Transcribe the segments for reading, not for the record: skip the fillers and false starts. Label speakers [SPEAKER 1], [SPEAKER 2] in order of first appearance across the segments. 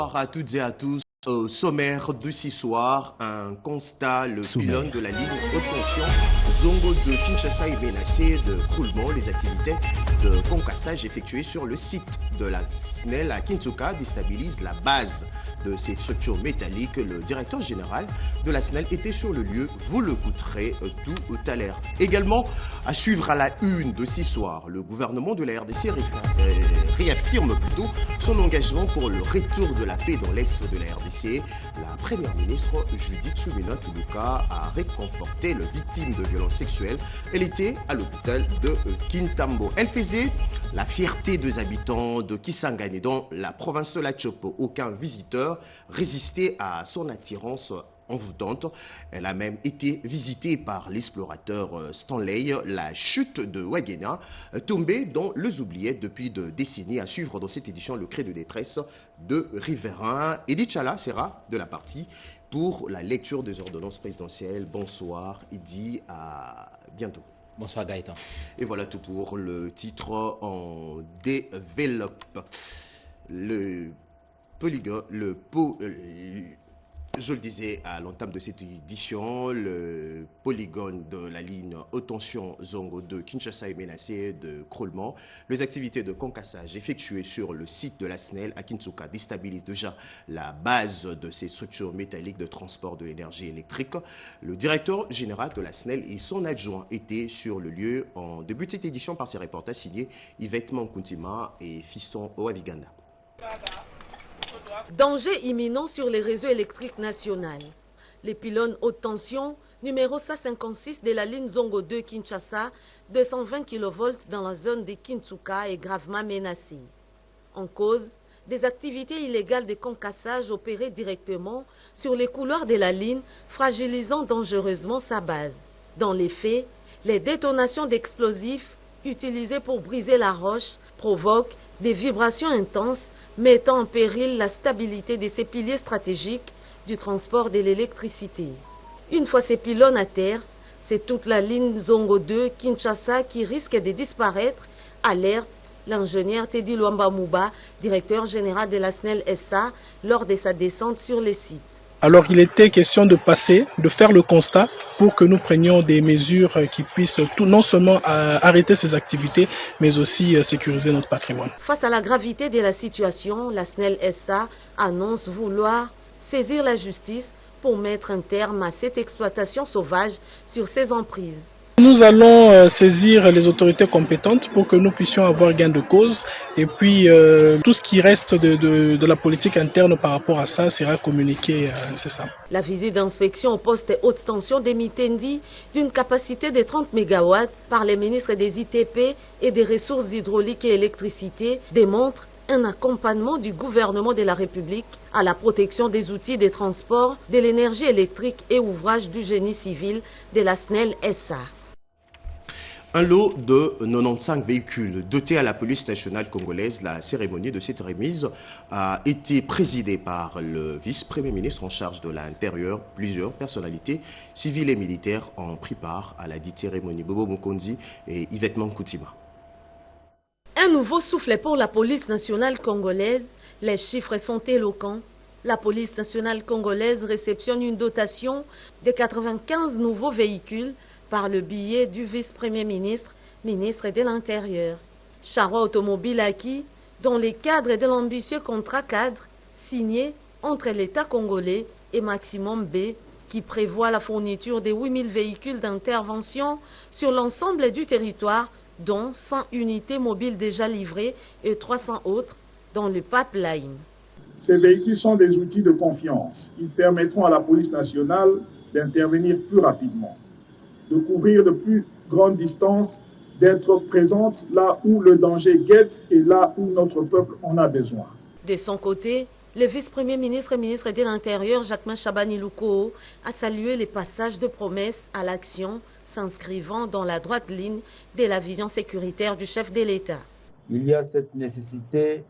[SPEAKER 1] Bonsoir à toutes et à tous. Au sommaire de ce soir, un constat, le pylône de la ligne haute tension Zongo de Kinshasa est menacé de croulement. Les activités de concassage effectuées sur le site de la SNEL à Kinshasa déstabilisent la base de cette structure métallique. Le directeur général de la SNEL était sur le lieu. Vous le écouterez tout à l'heure. Également, à suivre à la une de ce soir, le gouvernement de la RDC réaffirme plutôt son engagement pour le retour de la paix dans l'est de la RDC. La première ministre Judith Suminwa Tuluka a réconforté les victimes de violences sexuelles. Elle était à l'hôpital de Kintambo. Elle faisait la fierté des habitants de Kisangani dans la province de la Chopo. Aucun visiteur résistait à son attirance envoûtante. Elle a même été visitée par l'explorateur Stanley. La chute de Wagena, tombée dans les oubliettes depuis des décennies. À suivre dans cette édition le cri de détresse de Riverain. Edith Chala sera de la partie pour la lecture des ordonnances présidentielles. Bonsoir Edith, à bientôt.
[SPEAKER 2] Bonsoir Gaëtan.
[SPEAKER 1] Et voilà tout pour le titre en développe. Le polygone, je le disais à l'entame de cette édition, le polygone de la ligne haute tension Zongo de Kinshasa est menacé de croulement. Les activités de concassage effectuées sur le site de la SNEL à Kinshasa déstabilisent déjà la base de ces structures métalliques de transport de l'énergie électrique. Le directeur général de la SNEL et son adjoint étaient sur le lieu en début de cette édition par ces reportages signés Yvette Mankuntima et Fiston Oaviganda.
[SPEAKER 3] Danger imminent sur les réseaux électriques nationaux. Les pylônes haute tension, numéro 156 de la ligne Zongo 2 Kinshasa, 220 kV dans la zone de Kinshasa est gravement menacé. En cause, des activités illégales de concassage opérées directement sur les couloirs de la ligne, fragilisant dangereusement sa base. Dans les faits, les détonations d'explosifs utilisés pour briser la roche provoquent des vibrations intenses mettant en péril la stabilité de ces piliers stratégiques du transport de l'électricité. Une fois ces pylônes à terre, c'est toute la ligne Zongo 2 Kinshasa qui risque de disparaître, alerte l'ingénieur Teddy Luamba Mouba, directeur général de la SNEL SA, lors de sa descente sur les sites.
[SPEAKER 4] Alors il était question de faire le constat pour que nous prenions des mesures qui puissent non seulement arrêter ces activités, mais aussi sécuriser notre patrimoine.
[SPEAKER 3] Face à la gravité de la situation, la SNEL SA annonce vouloir saisir la justice pour mettre un terme à cette exploitation sauvage sur ses emprises.
[SPEAKER 4] Nous allons saisir les autorités compétentes pour que nous puissions avoir gain de cause et puis tout ce qui reste de la politique interne par rapport à ça sera communiqué incessamment.
[SPEAKER 3] La visite d'inspection au poste haute tension de Mitendi d'une capacité de 30 MW par les ministres des ITP et des ressources hydrauliques et électricité démontre un accompagnement du gouvernement de la République à la protection des outils de transport, de l'énergie électrique et ouvrages du génie civil de la SNEL SA.
[SPEAKER 1] Un lot de 95 véhicules dotés à la police nationale congolaise. La cérémonie de cette remise a été présidée par le vice-premier ministre en charge de l'Intérieur. Plusieurs personnalités civiles et militaires ont pris part à la dite cérémonie. Bobo Mukonzi et Yvette Mankuntima.
[SPEAKER 3] Un nouveau souffle pour la police nationale congolaise. Les chiffres sont éloquents. La police nationale congolaise réceptionne une dotation de 95 nouveaux véhicules par le biais du vice-premier ministre, ministre de l'Intérieur. Charroi automobile acquis dans les cadres de l'ambitieux contrat cadre signé entre l'État congolais et Maximum B qui prévoit la fourniture de 8000 véhicules d'intervention sur l'ensemble du territoire, dont 100 unités mobiles déjà livrées et 300 autres dans le pipeline.
[SPEAKER 5] Ces véhicules sont des outils de confiance. Ils permettront à la police nationale d'intervenir plus rapidement, de couvrir de plus grandes distances, d'être présente là où le danger guette et là où notre peuple en a besoin.
[SPEAKER 3] De son côté, le vice-premier ministre et ministre de l'Intérieur, Jacquemain Chabani Loukoo, a salué les passages de promesses à l'action s'inscrivant dans la droite ligne de la vision sécuritaire du chef de l'État.
[SPEAKER 6] Il y a cette nécessité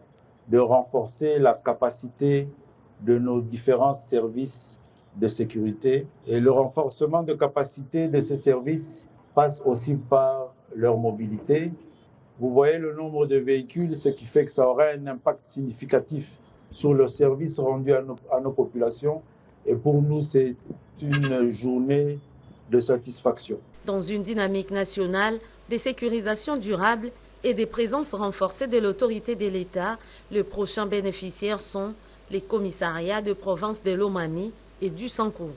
[SPEAKER 6] de renforcer la capacité de nos différents services de sécurité. Et le renforcement de capacité de ces services passe aussi par leur mobilité. Vous voyez le nombre de véhicules, ce qui fait que ça aura un impact significatif sur le service rendu à nos populations. Et pour nous, c'est une journée de satisfaction.
[SPEAKER 3] Dans une dynamique nationale de sécurisation durable et des présences renforcées de l'autorité de l'État, les prochains bénéficiaires sont les commissariats de province de Lomami et du Sankourou.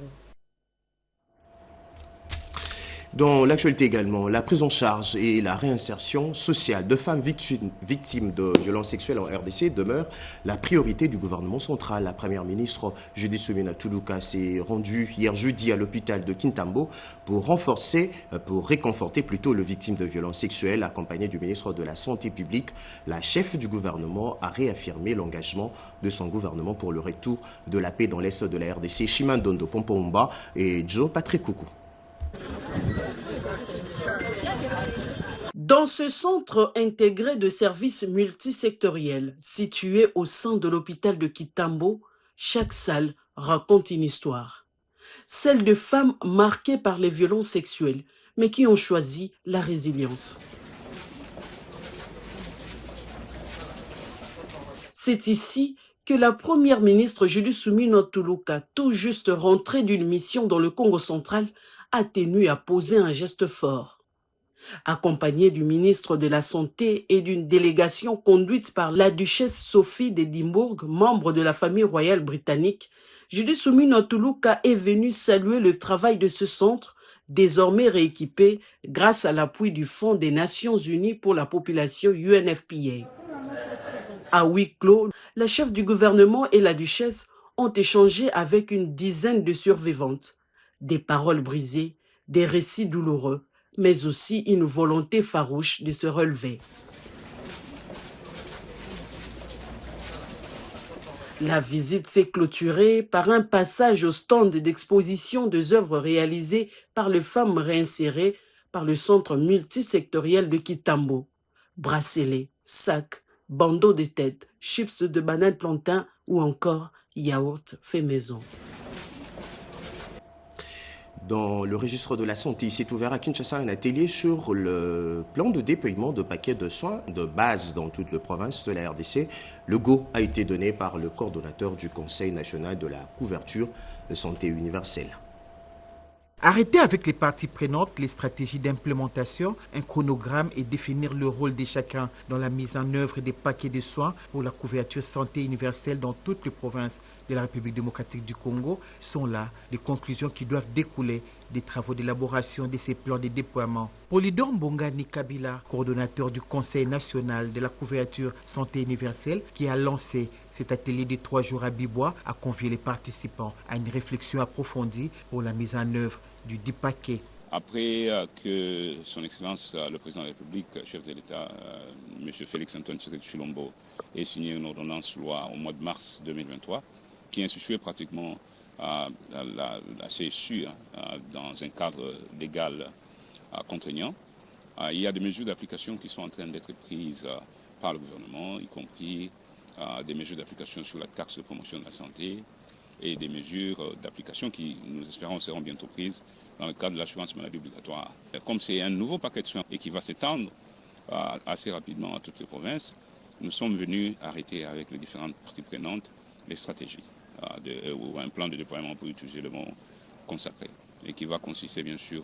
[SPEAKER 1] Dans l'actualité également, la prise en charge et la réinsertion sociale de femmes victimes de violences sexuelles en RDC demeure la priorité du gouvernement central. La première ministre Judith Suminwa Tuluka s'est rendue hier jeudi à l'hôpital de Kintambo pour réconforter plutôt les victimes de violences sexuelles. Accompagnée du ministre de la Santé publique, la chef du gouvernement a réaffirmé l'engagement de son gouvernement pour le retour de la paix dans l'est de la RDC. Shimandondo Pompomba et Joe Patrick-Koukou.
[SPEAKER 2] Dans ce centre intégré de services multisectoriels situé au sein de l'hôpital de Kintambo, chaque salle raconte une histoire. Celle de femmes marquées par les violences sexuelles, mais qui ont choisi la résilience. C'est ici que la première ministre Judith Suminwa Tuluka, tout juste rentrée d'une mission dans le Congo central, a tenu à poser un geste fort. Accompagnée du ministre de la Santé et d'une délégation conduite par la duchesse Sophie d'Édimbourg, membre de la famille royale britannique, Judith Suminwa Tuluka est venue saluer le travail de ce centre, désormais rééquipé grâce à l'appui du Fonds des Nations Unies pour la population UNFPA. À huis clos, la chef du gouvernement et la duchesse ont échangé avec une dizaine de survivantes. Des paroles brisées, des récits douloureux, mais aussi une volonté farouche de se relever. La visite s'est clôturée par un passage au stand d'exposition des œuvres réalisées par les femmes réinsérées par le centre multisectoriel de Kintambo. Bracelets, sacs, bandeaux de tête, chips de banane plantain ou encore yaourt fait maison.
[SPEAKER 1] Dans le registre de la santé, il s'est ouvert à Kinshasa un atelier sur le plan de déploiement de paquets de soins de base dans toute la province de la RDC. Le go a été donné par le coordonnateur du Conseil national de la couverture de santé universelle.
[SPEAKER 7] Arrêter avec les parties prenantes les stratégies d'implémentation, un chronogramme et définir le rôle de chacun dans la mise en œuvre des paquets de soins pour la couverture santé universelle dans toutes les provinces de la République démocratique du Congo sont là les conclusions qui doivent découler des travaux d'élaboration de ces plans de déploiement. Polydor Mbongani Kabila, coordonnateur du Conseil national de la couverture santé universelle, qui a lancé cet atelier de 3 jours à Bibois, a convié les participants à une réflexion approfondie pour la mise en œuvre du dit paquet.
[SPEAKER 8] Après que son Excellence, le Président de la République, chef de l'État, M. Félix-Antoine Tshisekedi Tshilombo, ait signé une ordonnance loi au mois de mars 2023 qui instituait pratiquement la CSU dans un cadre légal contraignant. Il y a des mesures d'application qui sont en train d'être prises par le gouvernement, y compris des mesures d'application sur la taxe de promotion de la santé et des mesures d'application qui, nous espérons, seront bientôt prises dans le cadre de l'assurance maladie obligatoire. Comme c'est un nouveau paquet de soins et qui va s'étendre assez rapidement à toutes les provinces, nous sommes venus arrêter avec les différentes parties prenantes les stratégies ou un plan de déploiement pour utiliser le mot consacré et qui va consister bien sûr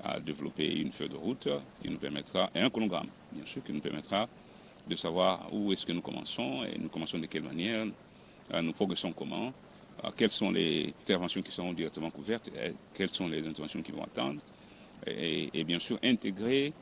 [SPEAKER 8] à développer une feuille de route qui nous permettra, et un chronogramme bien sûr qui nous permettra de savoir où est-ce que nous commençons et nous commençons de quelle manière, nous progressons comment, quelles sont les interventions qui seront directement couvertes, et quelles sont les interventions qui vont attendre et bien sûr intégrer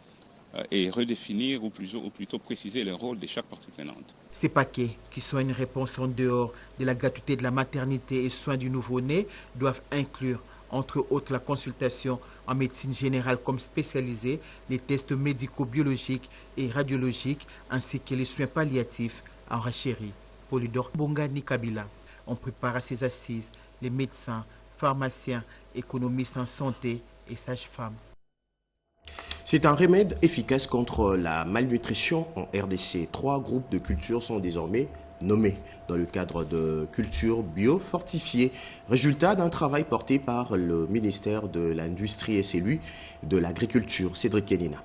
[SPEAKER 8] et redéfinir ou plutôt préciser le rôle de chaque partie prenante.
[SPEAKER 7] Ces paquets, qui sont une réponse en dehors de la gratuité de la maternité et soins du nouveau-né, doivent inclure, entre autres, la consultation en médecine générale comme spécialisée, les tests médico-biologiques et radiologiques, ainsi que les soins palliatifs en rachérie. Polydor Mbongani Kabila. On prépare à ces assises les médecins, pharmaciens, économistes en santé et sages-femmes.
[SPEAKER 1] C'est un remède efficace contre la malnutrition en RDC. 3 groupes de cultures sont désormais nommés dans le cadre de culture bio-fortifiée. Résultat d'un travail porté par le ministère de l'Industrie et celui de l'Agriculture. Cédric Kenina.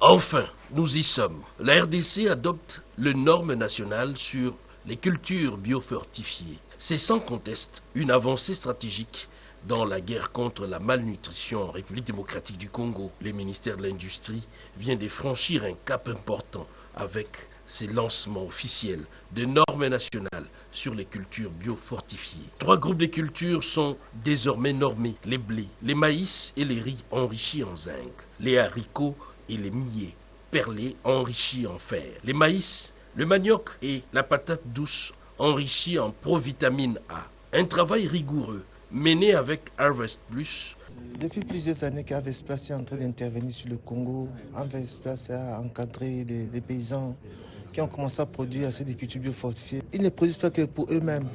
[SPEAKER 9] Enfin, nous y sommes. La RDC adopte les normes nationales sur les cultures biofortifiées. C'est sans conteste une avancée stratégique dans la guerre contre la malnutrition en République démocratique du Congo. Le ministère de l'Industrie vient de franchir un cap important avec ses lancements officiels de normes nationales sur les cultures biofortifiées. 3 groupes de cultures sont désormais normés: les blés, les maïs et les riz enrichis en zinc, les haricots et les millets perlés enrichis en fer, les maïs, le manioc et la patate douce enrichis en provitamine A. Un travail rigoureux mené avec Harvest Plus.
[SPEAKER 10] Depuis plusieurs années qu'Harvest Plus est en train d'intervenir sur le Congo, Harvest Plus a encadré les paysans qui ont commencé à produire assez de cultures biofortifiées. Ils ne produisent pas que pour eux-mêmes.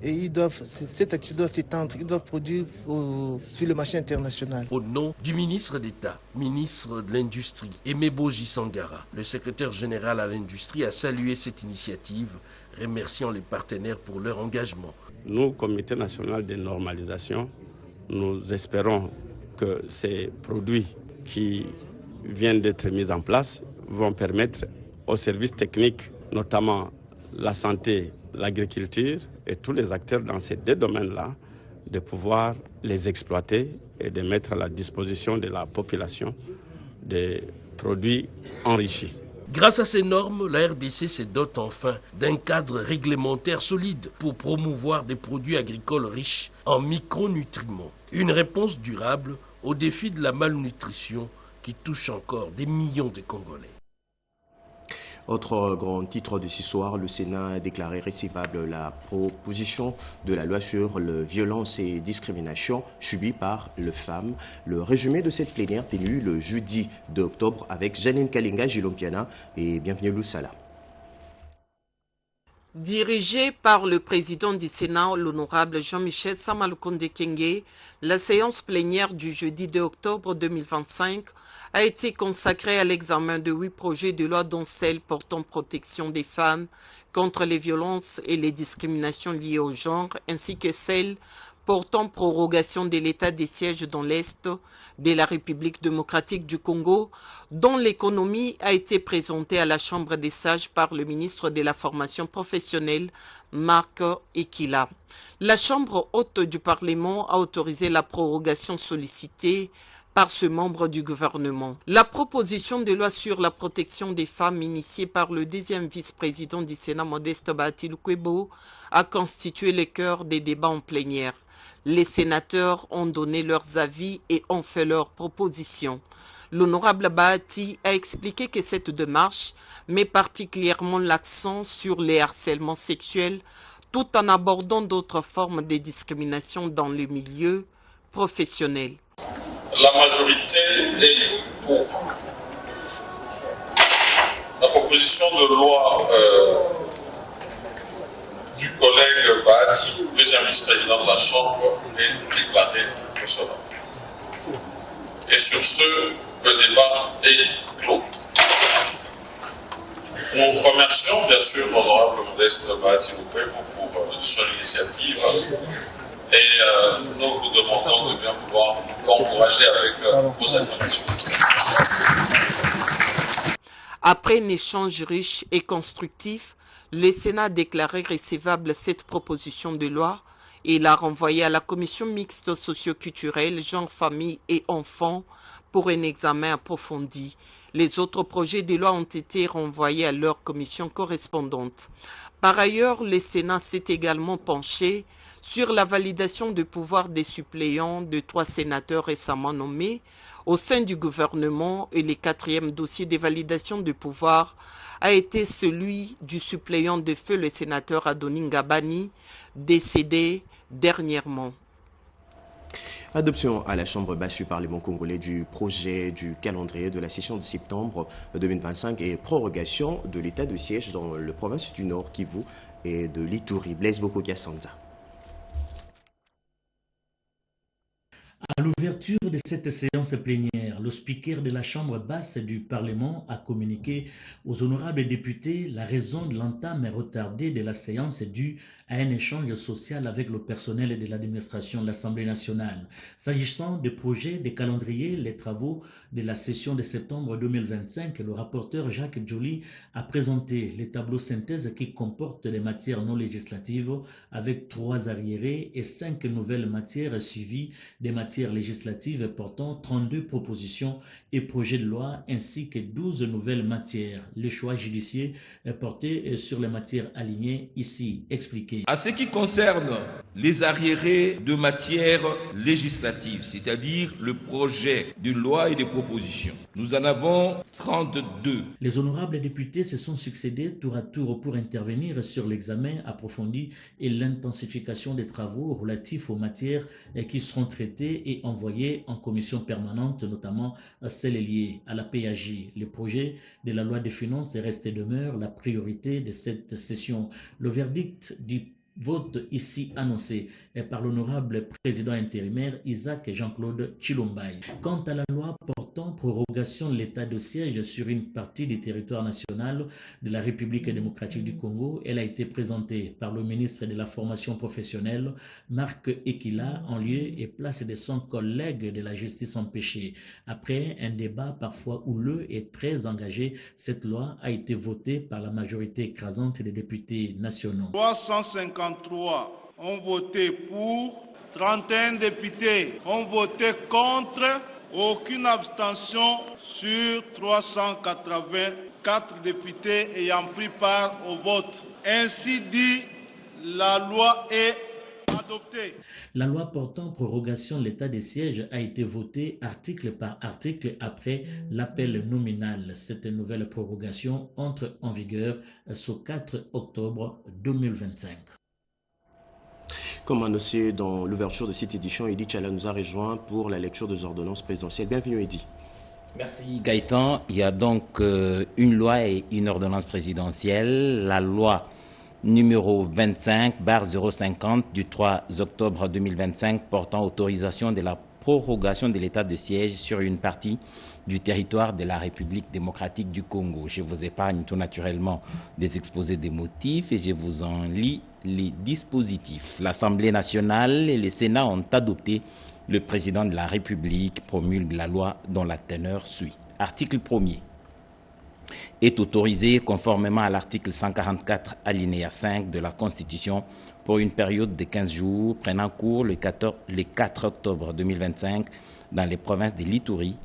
[SPEAKER 10] Et cette activité doit s'étendre, ils doivent produire sur le marché international.
[SPEAKER 9] Au nom du ministre d'État, ministre de l'Industrie, Emebo Jisangara, le secrétaire général à l'Industrie a salué cette initiative, remerciant les partenaires pour leur engagement.
[SPEAKER 11] Nous, Comité national de normalisation, nous espérons que ces produits qui viennent d'être mis en place vont permettre aux services techniques, notamment la santé, l'agriculture et tous les acteurs dans ces 2 domaines-là, de pouvoir les exploiter et de mettre à la disposition de la population des produits enrichis.
[SPEAKER 9] Grâce à ces normes, la RDC se dote enfin d'un cadre réglementaire solide pour promouvoir des produits agricoles riches en micronutriments. Une réponse durable au défi de la malnutrition qui touche encore des millions de Congolais.
[SPEAKER 1] Autre grand titre de ce soir, le Sénat a déclaré recevable la proposition de la loi sur les violences et discriminations subies par les femmes. Le résumé de cette plénière tenue le jeudi 2 octobre avec Janine Kalinga Gilompiana et bienvenue Loussala.
[SPEAKER 12] Dirigé par le président du Sénat, l'honorable Jean-Michel Samalukonde Kenge, la séance plénière du jeudi 2 octobre 2025 a été consacrée à l'examen de 8 projets de loi dont celle portant protection des femmes contre les violences et les discriminations liées au genre, ainsi que celle portant prorogation de l'état des sièges dans l'Est de la République démocratique du Congo, dont l'économie a été présentée à la Chambre des sages par le ministre de la Formation professionnelle, Marc Ekila. La Chambre haute du Parlement a autorisé la prorogation sollicitée par ce membre du gouvernement. La proposition de loi sur la protection des femmes initiée par le 2e vice-président du Sénat, Modeste Bahati Lukwebo, a constitué le cœur des débats en plénière. Les sénateurs ont donné leurs avis et ont fait leurs propositions. L'honorable Bahati a expliqué que cette démarche met particulièrement l'accent sur les harcèlements sexuels tout en abordant d'autres formes de discrimination dans le milieu professionnel.
[SPEAKER 13] La majorité est pour. La proposition de loi du collègue Bahati, 2e vice-président de la Chambre, est déclarée recevable. Et sur ce, le débat est clos. Nous remercions bien sûr l'honorable Modeste Bahati Lukwebo pour son initiative. Et nous vous demandons de bien vouloir encourager avec vos acclamations.
[SPEAKER 12] Après un échange riche et constructif, le Sénat a déclaré recevable cette proposition de loi et l'a renvoyée à la commission mixte socio-culturelle, genre, famille et enfants pour un examen approfondi. Les autres projets de loi ont été renvoyés à leur commission correspondante. Par ailleurs, le Sénat s'est également penché sur la validation du pouvoir des suppléants de 3 sénateurs récemment nommés au sein du gouvernement et le 4e dossier de validation du pouvoir a été celui du suppléant de feu le sénateur Adonis Ngabani, décédé dernièrement.
[SPEAKER 1] Adoption à la Chambre basse du Parlement congolais du projet du calendrier de la session de septembre 2025 et prorogation de l'état de siège dans le province du Nord Kivu et de l'Ituri. Blaise Boko Kiasanza.
[SPEAKER 14] À l'ouverture de cette séance plénière, le speaker de la Chambre basse du Parlement a communiqué aux honorables députés la raison de l'entame retardée de la séance due à un échange social avec le personnel de l'administration de l'Assemblée nationale. S'agissant des projets de calendrier, les travaux de la session de septembre 2025, le rapporteur Jacques Joly a présenté les tableaux synthèse qui comportent les matières non législatives avec 3 arriérés et 5 nouvelles matières suivies des matières législatives portant 32 propositions et projets de loi ainsi que 12 nouvelles matières. Le choix judiciaire est porté sur les matières alignées ici expliquées.
[SPEAKER 15] À ce qui concerne les arriérés de matières législatives, c'est-à-dire le projet de loi et de propositions, nous en avons 32.
[SPEAKER 14] Les honorables députés se sont succédés tour à tour pour intervenir sur l'examen approfondi et l'intensification des travaux relatifs aux matières qui seront traitées et envoyées en commission permanente, notamment celles liées à la PAJ. Le projet de la loi des finances reste et demeure la priorité de cette session. Le verdict du vote ici annoncé par l'honorable président intérimaire Isaac Jean-Claude Chilombaye. Quant à la loi portant prorogation de l'état de siège sur une partie du territoire national de la République démocratique du Congo, elle a été présentée par le ministre de la formation professionnelle Marc Ekila en lieu et place de son collègue de la justice empêchée. Après un débat parfois houleux et très engagé, cette loi a été votée par la majorité écrasante des députés nationaux.
[SPEAKER 16] 353 ont voté pour, 31 députés ont voté contre, aucune abstention sur 384 députés ayant pris part au vote. Ainsi dit, la loi est adoptée.
[SPEAKER 14] La loi portant prorogation de l'état des sièges a été votée article par article après l'appel nominal. Cette nouvelle prorogation entre en vigueur ce 4 octobre 2025.
[SPEAKER 1] Comme annoncé dans l'ouverture de cette édition, Eddy Tchala nous a rejoint pour la lecture des ordonnances présidentielles. Bienvenue Eddy.
[SPEAKER 17] Merci Gaëtan. Il y a donc une loi et une ordonnance présidentielle. La loi numéro 25/050 du 3 octobre 2025 portant autorisation de la prorogation de l'état de siège sur une partie du territoire de la République démocratique du Congo. Je vous épargne tout naturellement des exposés des motifs et je vous en lis les dispositifs. L'Assemblée nationale et le Sénat ont adopté. Le président de la République promulgue la loi dont la teneur suit. Article 1er. Est autorisé conformément à l'article 144 alinéa 5 de la Constitution pour une période de 15 jours prenant cours le 4 octobre 2025 dans les provinces de l'Ituri,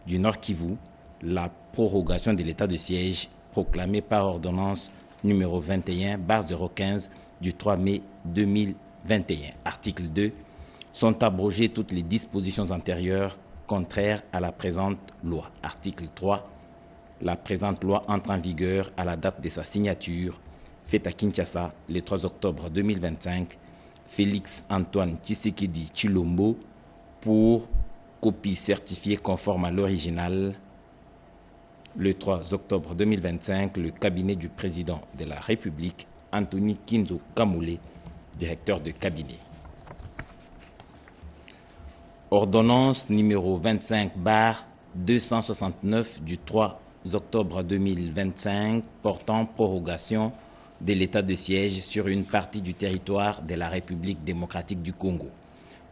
[SPEAKER 17] du Nord Kivu, la prorogation de l'état de siège proclamée par ordonnance numéro 21/015 du 3 mai 2021. Article 2. Sont abrogées toutes les dispositions antérieures contraires à la présente loi. Article 3. La présente loi entre en vigueur à la date de sa signature, faite à Kinshasa le 3 octobre 2025. Félix Antoine Tshisekedi Tshilombo pour copie certifiée conforme à l'original. Le 3 octobre 2025, le cabinet du président de la République, Anthony Kinzo Kamoulé, directeur de cabinet. Ordonnance numéro 25/269 du 3 octobre 2025 portant prorogation de l'état de siège sur une partie du territoire de la République démocratique du Congo.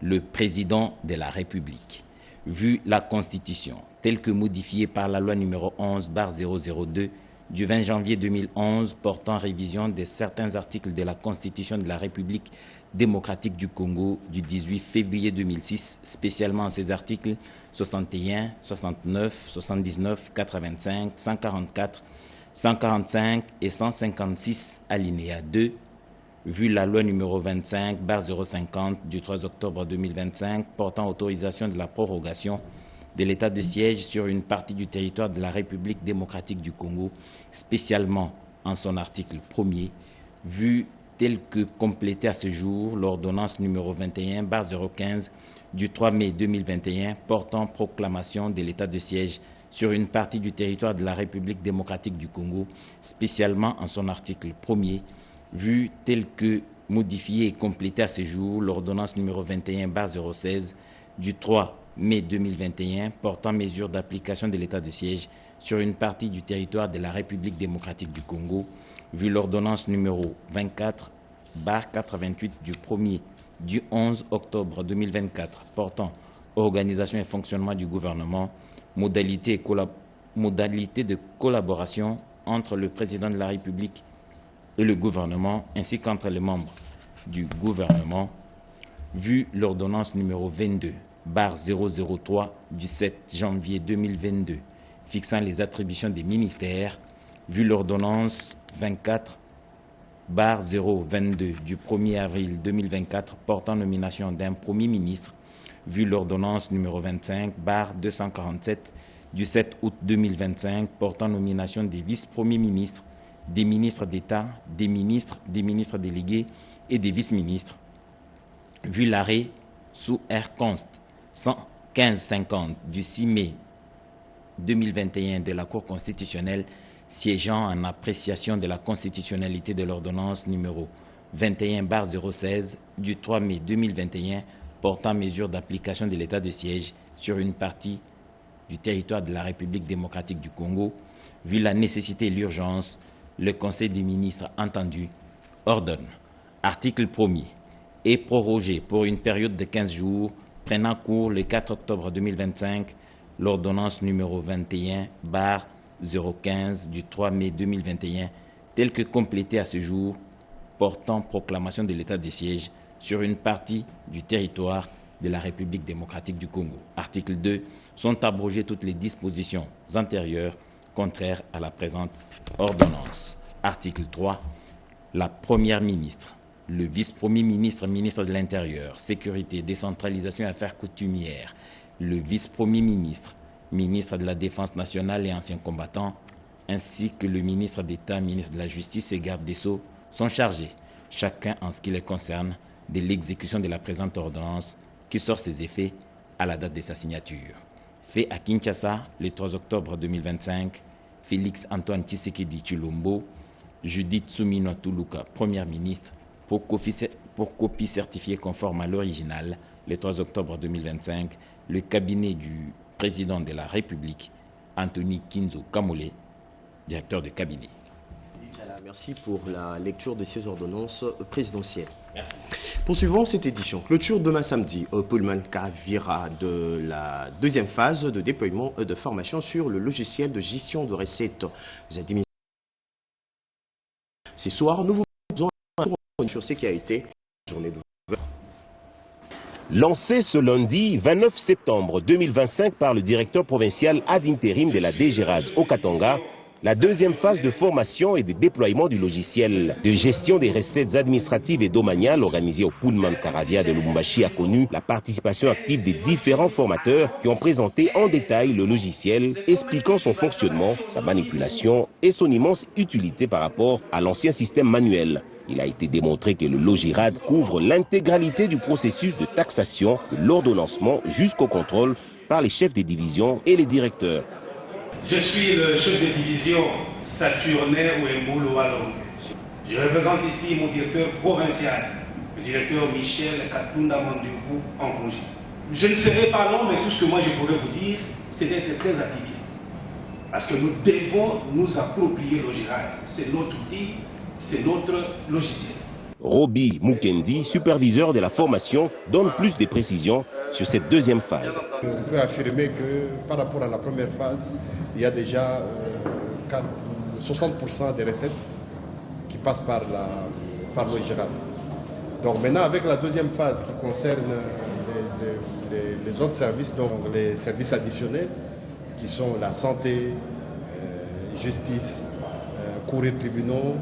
[SPEAKER 17] Le président de la République, vu la Constitution telle que modifiée par la loi numéro 11/002 du 20 janvier 2011 portant révision de certains articles de la Constitution de la République démocratique du Congo du 18 février 2006, spécialement ces articles 61, 69, 79, 85, 144, 145 et 156 alinéa 2, vu la loi numéro 25/050 du 3 octobre 2025 portant autorisation de la prorogation de l'état de siège sur une partie du territoire de la République démocratique du Congo, spécialement en son article 1er, vu tel que complété à ce jour l'ordonnance numéro 21/015 du 3 mai 2021 portant proclamation de l'état de siège sur une partie du territoire de la République démocratique du Congo, spécialement en son article 1er, vu tel que modifié et complété à ce jour l'ordonnance numéro 21/016 du 3 mai 2021 portant mesures d'application de l'état de siège sur une partie du territoire de la République démocratique du Congo, vu l'ordonnance numéro 24/88 du 11 octobre 2024 portant organisation et fonctionnement du gouvernement, modalités de collaboration entre le président de la République et le gouvernement, ainsi qu'entre les membres du gouvernement, vu l'ordonnance numéro 22/003 du 7 janvier 2022 fixant les attributions des ministères, vu l'ordonnance 24/022 du 1er avril 2024 portant nomination d'un Premier ministre, vu l'ordonnance numéro 25/247 du 7 août 2025 portant nomination des vice-premiers ministres, des ministres d'État, des ministres délégués et des vice-ministres, vu l'arrêt sous R-Const 115-50 du 6 mai 2021 de la Cour constitutionnelle siégeant en appréciation de la constitutionnalité de l'ordonnance numéro 21/016 du 3 mai 2021 portant mesures d'application de l'état de siège sur une partie du territoire de la République démocratique du Congo, vu la nécessité et l'urgence, le Conseil des ministres entendu ordonne, article 1er, est prorogé pour une période de 15 jours, prenant cours le 4 octobre 2025, l'ordonnance numéro 21/015 du 3 mai 2021, telle que complétée à ce jour, portant proclamation de l'état de siège sur une partie du territoire de la République démocratique du Congo. Article 2. Sont abrogées toutes les dispositions antérieures contraires à la présente ordonnance. Article 3. La Première ministre, le vice-premier ministre, ministre de l'Intérieur, Sécurité, Décentralisation et Affaires coutumières, le vice-premier ministre, ministre de la Défense nationale et anciens combattants, ainsi que le ministre d'État, ministre de la Justice et garde des Sceaux sont chargés, chacun en ce qui les concerne, de l'exécution de la présente ordonnance qui sort ses effets à la date de sa signature. Fait à Kinshasa, le 3 octobre 2025, Félix Antoine Tshisekedi Tshilombo, Judith Suminwa Tuluka, Première ministre, pour copie certifiée conforme à l'original, le 3 octobre 2025, le cabinet du président de la République, Anthony Kinzo Kamole, directeur de cabinet.
[SPEAKER 1] Merci pour la lecture de ces ordonnances présidentielles.
[SPEAKER 17] Merci.
[SPEAKER 1] Poursuivons cette édition. Clôture demain samedi au Pullman Kavira de la deuxième phase de déploiement de formation sur le logiciel de gestion de recettes administratives. Ce soir, nous vous proposons un cours sur ce qui a été la journée d'ouverture.
[SPEAKER 18] Lancé ce lundi 29 septembre 2025 par le directeur provincial ad intérim de la DGRAD au Katanga, la deuxième phase de formation et de déploiement du logiciel de gestion des recettes administratives et domaniales organisée au Pullman Karavia de Lubumbashi a connu la participation active des différents formateurs qui ont présenté en détail le logiciel, expliquant son fonctionnement, sa manipulation et son immense utilité par rapport à l'ancien système manuel. Il a été démontré que le Logirad couvre l'intégralité du processus de taxation, de l'ordonnancement jusqu'au contrôle par les chefs des divisions et les directeurs.
[SPEAKER 19] Je suis le chef de division Saturnin Ouemboulo Walong. Je représente ici mon directeur provincial, le directeur Michel Katunda Mandevou en congé. Je ne serai pas long, mais tout ce que moi je pourrais vous dire, c'est d'être très appliqué. Parce que nous devons nous approprier Logirad. C'est notre outil, c'est notre logiciel.
[SPEAKER 18] Roby Mukendi, superviseur de la formation, donne plus de précisions sur cette deuxième phase.
[SPEAKER 20] On peut affirmer que par rapport à la première phase, il y a déjà 60% des recettes qui passent par Logirad. Donc maintenant, avec la deuxième phase qui concerne les autres services, donc les services additionnels, qui sont la santé, justice, courir tribunaux,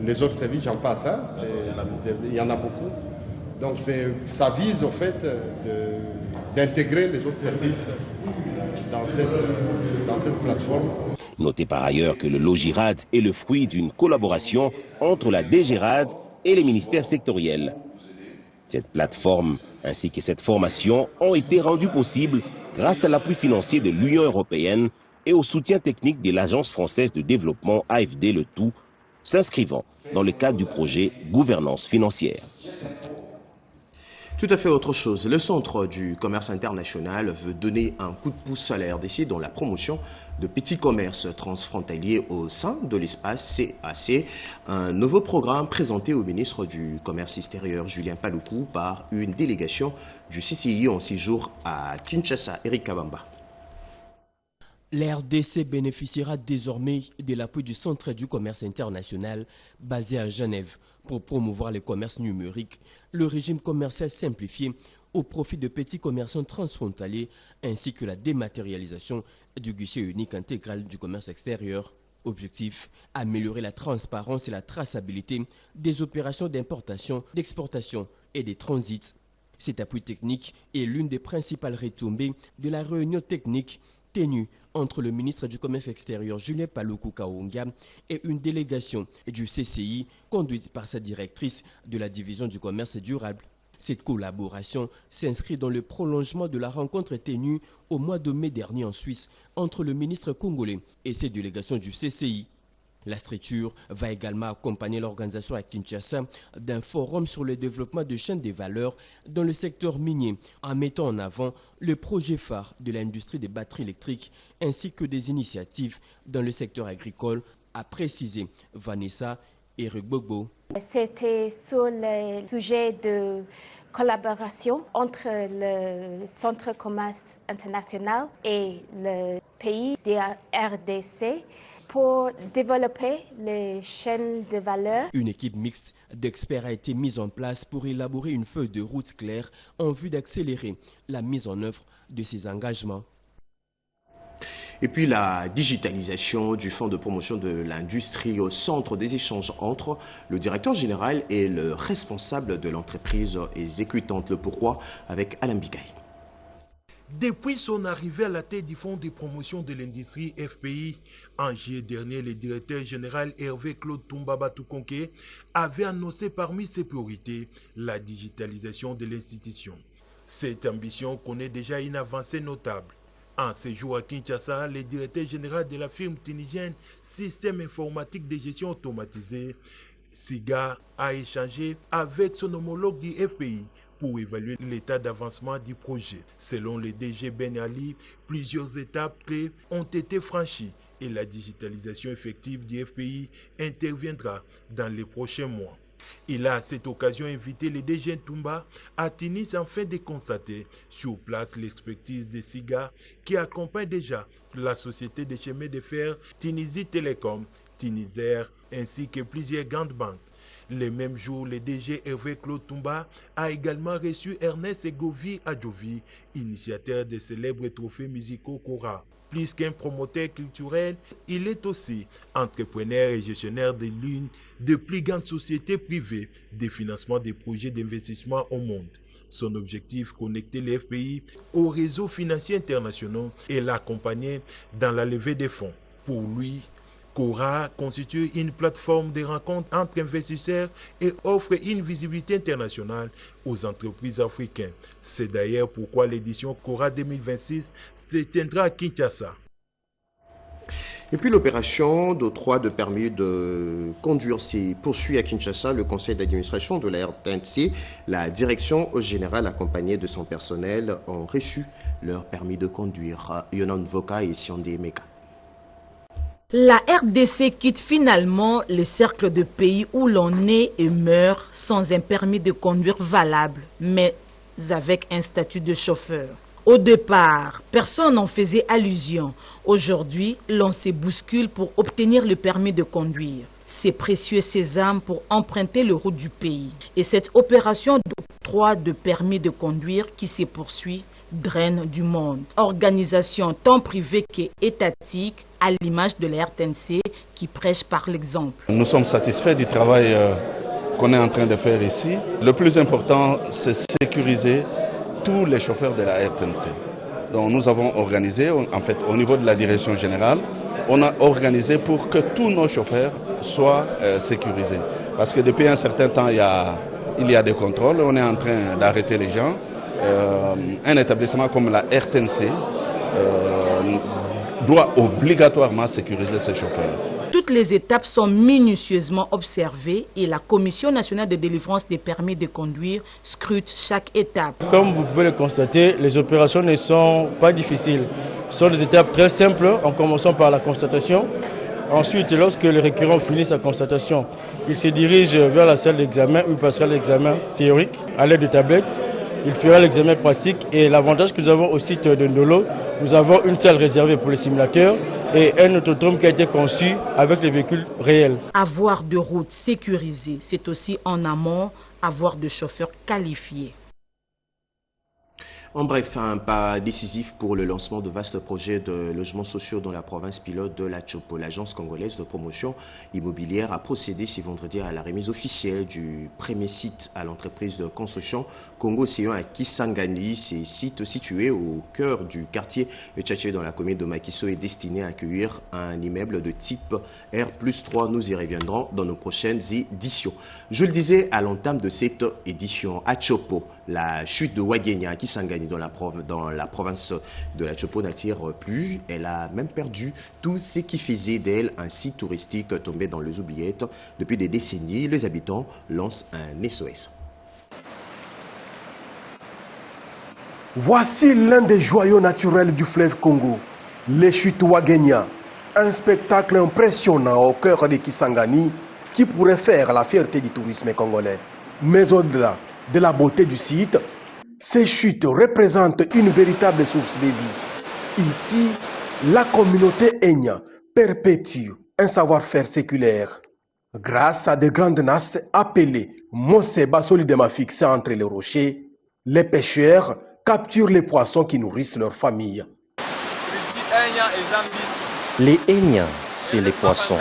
[SPEAKER 20] les autres services, j'en passe, hein, il y en a beaucoup. Donc ça vise au fait d'intégrer les autres services dans cette plateforme.
[SPEAKER 18] Notez par ailleurs que le Logirad est le fruit d'une collaboration entre la DGRAD et les ministères sectoriels. Cette plateforme ainsi que cette formation ont été rendues possibles grâce à l'appui financier de l'Union européenne et au soutien technique de l'Agence française de développement AFD, le tout s'inscrivant dans le cadre du projet Gouvernance financière.
[SPEAKER 1] Tout à fait autre chose. Le Centre du commerce international veut donner un coup de pouce à la RDC dans la promotion de petits commerces transfrontaliers au sein de l'espace CAC. Un nouveau programme présenté au ministre du Commerce extérieur, Julien Paluku, par une délégation du CCI en séjour à Kinshasa. Eric Kabamba.
[SPEAKER 21] La RDC bénéficiera désormais de l'appui du Centre du commerce international basé à Genève pour promouvoir le commerce numérique, le régime commercial simplifié au profit de petits commerçants transfrontaliers ainsi que la dématérialisation du guichet unique intégral du commerce extérieur. Objectif, améliorer la transparence et la traçabilité des opérations d'importation, d'exportation et des transits. Cet appui technique est l'une des principales retombées de la réunion technique tenue entre le ministre du Commerce extérieur Julien Paluku Kaonga et une délégation du CCI conduite par sa directrice de la division du commerce durable. Cette collaboration s'inscrit dans le prolongement de la rencontre tenue au mois de mai dernier en Suisse entre le ministre congolais et ses délégations du CCI. La structure va également accompagner l'organisation à Kinshasa d'un forum sur le développement de chaînes de valeur dans le secteur minier, en mettant en avant le projet phare de l'industrie des batteries électriques ainsi que des initiatives dans le secteur agricole, a précisé Vanessa Erigbogbo.
[SPEAKER 22] C'était sur le sujet de collaboration entre le Centre de commerce international et le pays de RDC pour développer les chaînes de valeur.
[SPEAKER 21] Une équipe mixte d'experts a été mise en place pour élaborer une feuille de route claire en vue d'accélérer la mise en œuvre de ces engagements.
[SPEAKER 1] Et puis la digitalisation du fonds de promotion de l'industrie au centre des échanges entre le directeur général et le responsable de l'entreprise exécutante. Le pourquoi avec Alain Bikaï.
[SPEAKER 23] Depuis son arrivée à la tête du Fonds de promotion de l'industrie FPI, en juillet dernier, le directeur général Hervé Claude Toumba Toukonké avait annoncé parmi ses priorités la digitalisation de l'institution. Cette ambition connaît déjà une avancée notable. En séjour à Kinshasa, le directeur général de la firme tunisienne Système informatique de gestion automatisée, SIGA, a échangé avec son homologue du FPI pour évaluer l'état d'avancement du projet. Selon le DG Ben Ali, plusieurs étapes clés ont été franchies et la digitalisation effective du FPI interviendra dans les prochains mois. Il a à cette occasion invité le DG Toumba à Tunis afin de constater sur place l'expertise de SIGA qui accompagne déjà la société de chemin de fer Tunisie Télécom, Tunisair ainsi que plusieurs grandes banques. Le même jour, le DG Hervé Claude Toumba a également reçu Ernest Egovi Adjovi, initiateur des célèbres trophées musicaux Cora. Plus qu'un promoteur culturel, il est aussi entrepreneur et gestionnaire de l'une des plus grandes sociétés privées de financement des projets d'investissement au monde. Son objectif, connecter les FPI aux réseaux financiers internationaux et l'accompagner dans la levée des fonds. Pour lui, Cora constitue une plateforme de rencontre entre investisseurs et offre une visibilité internationale aux entreprises africaines. C'est d'ailleurs pourquoi l'édition Cora 2026 se tiendra à Kinshasa.
[SPEAKER 1] Et puis l'opération d'octroi de permis de conduire s'est poursuit à Kinshasa. Le conseil d'administration de la RTNC, la direction générale accompagnée de son personnel ont reçu leur permis de conduire. Yonan Voka et Siandé Meka.
[SPEAKER 24] La RDC quitte finalement le cercle de pays où l'on naît et meurt sans un permis de conduire valable, mais avec un statut de chauffeur. Au départ, personne n'en faisait allusion. Aujourd'hui, l'on se bouscule pour obtenir le permis de conduire. C'est précieux sésame pour emprunter le route du pays. Et cette opération d'octroi de permis de conduire qui se poursuit draine du monde. Organisation tant privée qu'étatique, à l'image de la RTNC qui prêche par l'exemple.
[SPEAKER 25] Nous sommes satisfaits du travail qu'on est en train de faire ici. Le plus important, c'est sécuriser tous les chauffeurs de la RTNC. Donc nous avons organisé, en fait, au niveau de la direction générale, on a organisé pour que tous nos chauffeurs soient sécurisés. Parce que depuis un certain temps, il y a des contrôles, on est en train d'arrêter les gens. Un établissement comme la RTNC doit obligatoirement sécuriser ses chauffeurs.
[SPEAKER 24] Toutes les étapes sont minutieusement observées et la Commission nationale de délivrance des permis de conduire scrute chaque étape.
[SPEAKER 2] Comme vous pouvez le constater, les opérations ne sont pas difficiles. Ce sont des étapes très simples, en commençant par la constatation. Ensuite, lorsque le requérant finit sa constatation, il se dirige vers la salle d'examen où il passera l'examen théorique à l'aide de tablettes. Il fera l'examen pratique et l'avantage que nous avons au site de Ndolo, nous avons une salle réservée pour les simulateurs et un autodrome qui a été conçu avec les véhicules réels.
[SPEAKER 24] Avoir de routes sécurisées, c'est aussi en amont avoir de chauffeurs qualifiés.
[SPEAKER 1] En bref, un pas décisif pour le lancement de vastes projets de logements sociaux dans la province pilote de la Chopo. L'agence congolaise de promotion immobilière a procédé ce vendredi à la remise officielle du premier site à l'entreprise de construction Congo C1 à Kisangani. Ce site situé au cœur du quartier Tchatché dans la commune de Makiso est destiné à accueillir un immeuble de type R+3. Nous y reviendrons dans nos prochaines éditions. Je le disais à l'entame de cette édition, à Chopo, la chute de Wagenya à Kisangani dans la province de la Chopo n'attire plus. Elle a même perdu tout ce qui faisait d'elle un site touristique tombé dans les oubliettes. Depuis des décennies, les habitants lancent un SOS.
[SPEAKER 3] Voici l'un des joyaux naturels du fleuve Congo, les chutes Wagenya, un spectacle impressionnant au cœur de Kisangani qui pourrait faire la fierté du tourisme congolais. Mais au-delà de la beauté du site, ces chutes représentent une véritable source de vie. Ici, la communauté Enya perpétue un savoir-faire séculaire. Grâce à de grandes nasses appelées Moseba solidement fixées entre les rochers, les pêcheurs capturent les poissons qui nourrissent leur famille.
[SPEAKER 4] Les Enya, c'est les poissons.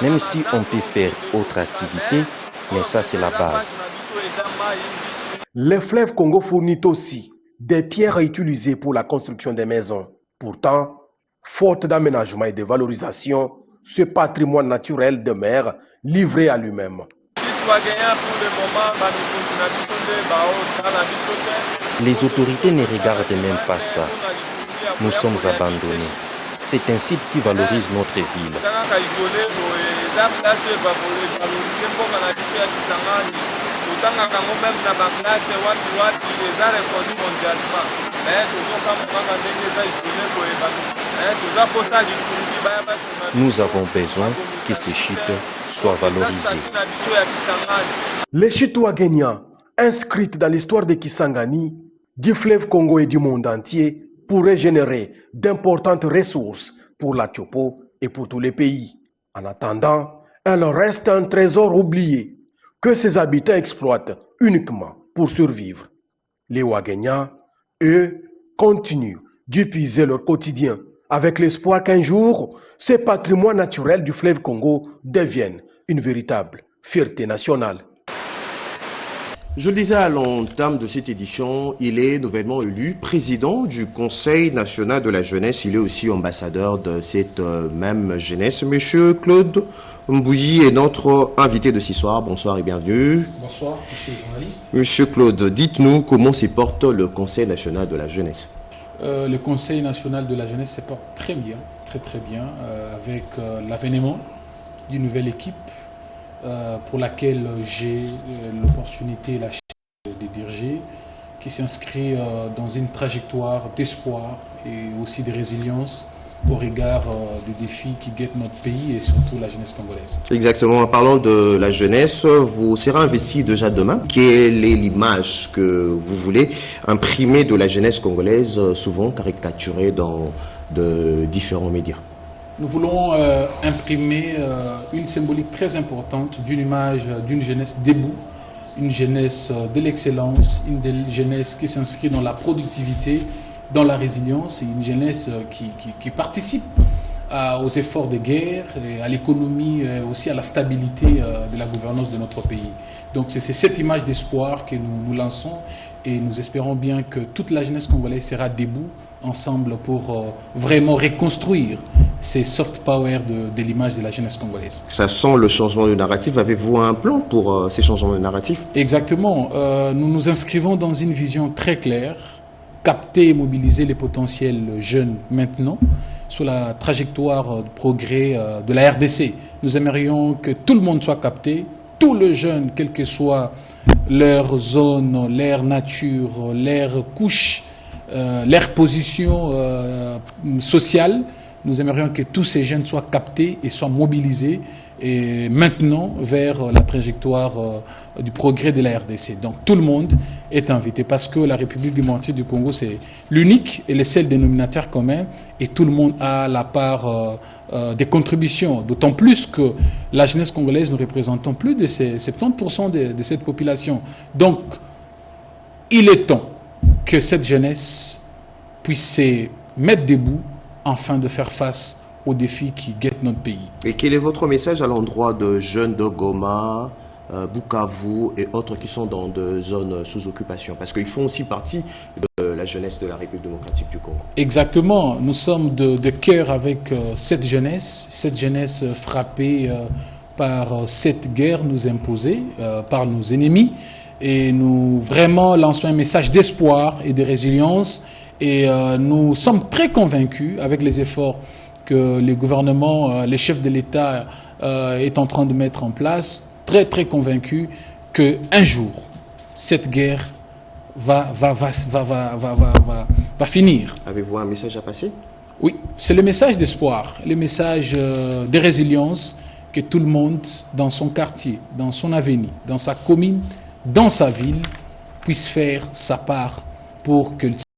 [SPEAKER 4] Même si on peut faire autre activité, mais ça c'est la base.
[SPEAKER 3] Le fleuve Congo fournit aussi des pierres utilisées pour la construction des maisons. Pourtant, faute d'aménagement et de valorisation, ce patrimoine naturel demeure livré à lui-même.
[SPEAKER 4] Les autorités ne regardent même pas ça. Nous sommes abandonnés. C'est un site qui valorise notre ville. Nous avons besoin que ces chutes soient valorisées.
[SPEAKER 3] Les chutes Wagenya, inscrites dans l'histoire de Kisangani, du fleuve Congo et du monde entier, pourraient générer d'importantes ressources pour la Chopo et pour tous les pays. En attendant, elles restent un trésor oublié que ses habitants exploitent uniquement pour survivre. Les Wagenya, eux, continuent d'épuiser leur quotidien avec l'espoir qu'un jour, ce patrimoine naturel du fleuve Congo devienne une véritable fierté nationale.
[SPEAKER 1] Je le disais à l'entame de cette édition, il est nouvellement élu président du Conseil national de la jeunesse. Il est aussi ambassadeur de cette même jeunesse. Monsieur Claude Mbouyi est notre invité de ce soir. Bonsoir et bienvenue.
[SPEAKER 5] Bonsoir, monsieur le journaliste.
[SPEAKER 1] Monsieur Claude, dites-nous comment se porte le Conseil national de la jeunesse.
[SPEAKER 5] Le Conseil national de la jeunesse se porte très bien, très bien, avec l'avènement d'une nouvelle équipe pour laquelle j'ai l'opportunité et la chance de diriger, qui s'inscrit dans une trajectoire d'espoir et aussi de résilience au regard des défis qui guettent notre pays et surtout la jeunesse congolaise.
[SPEAKER 1] Exactement. En parlant de la jeunesse, vous serez investi déjà demain. Quelle est l'image que vous voulez imprimer de la jeunesse congolaise, souvent caricaturée dans de différents médias?
[SPEAKER 5] Nous voulons imprimer une symbolique très importante d'une image d'une jeunesse debout, une jeunesse de l'excellence, une jeunesse qui s'inscrit dans la productivité, dans la résilience, et une jeunesse qui participe aux efforts de guerre, à l'économie, aussi à la stabilité de la gouvernance de notre pays. Donc c'est cette image d'espoir que nous lançons et nous espérons bien que toute la jeunesse congolaise sera debout ensemble pour vraiment reconstruire ces soft power de l'image de la jeunesse congolaise.
[SPEAKER 1] Ça sent le changement de narratif. Avez-vous un plan pour ces changements de narratif?
[SPEAKER 5] Exactement. Nous nous inscrivons dans une vision très claire capter et mobiliser les potentiels jeunes maintenant sur la trajectoire de progrès de la RDC. Nous aimerions que tout le monde soit capté, tous les jeunes, quelle que soit leur zone, leur nature, leur couche, leur position sociale. Nous aimerions que tous ces jeunes soient captés et soient mobilisés et maintenant vers la trajectoire du progrès de la RDC. Donc tout le monde est invité parce que la République démocratique du Congo, c'est l'unique et le seul dénominateur commun et tout le monde a la part des contributions. D'autant plus que la jeunesse congolaise, nous représentons plus de 70% de cette population. Donc il est temps que cette jeunesse puisse se mettre debout afin de faire face aux défis qui guettent notre pays.
[SPEAKER 1] Et quel est votre message à l'endroit de jeunes de Goma, Bukavu et autres qui sont dans des zones sous occupation? Parce qu'ils font aussi partie de la jeunesse de la République démocratique du Congo.
[SPEAKER 5] Exactement. Nous sommes de cœur avec cette jeunesse frappée par cette guerre nous imposée par nos ennemis. Et nous vraiment lançons un message d'espoir et de résilience. Et nous sommes très convaincus avec les efforts que le gouvernement, les chefs de l'État est en train de mettre en place, très très convaincus qu'un jour, cette guerre va finir.
[SPEAKER 1] Avez-vous un message à passer?
[SPEAKER 5] Oui, c'est le message d'espoir, le message de résilience que tout le monde, dans son quartier, dans son avenue, dans sa commune, dans sa ville, puisse faire sa part pour que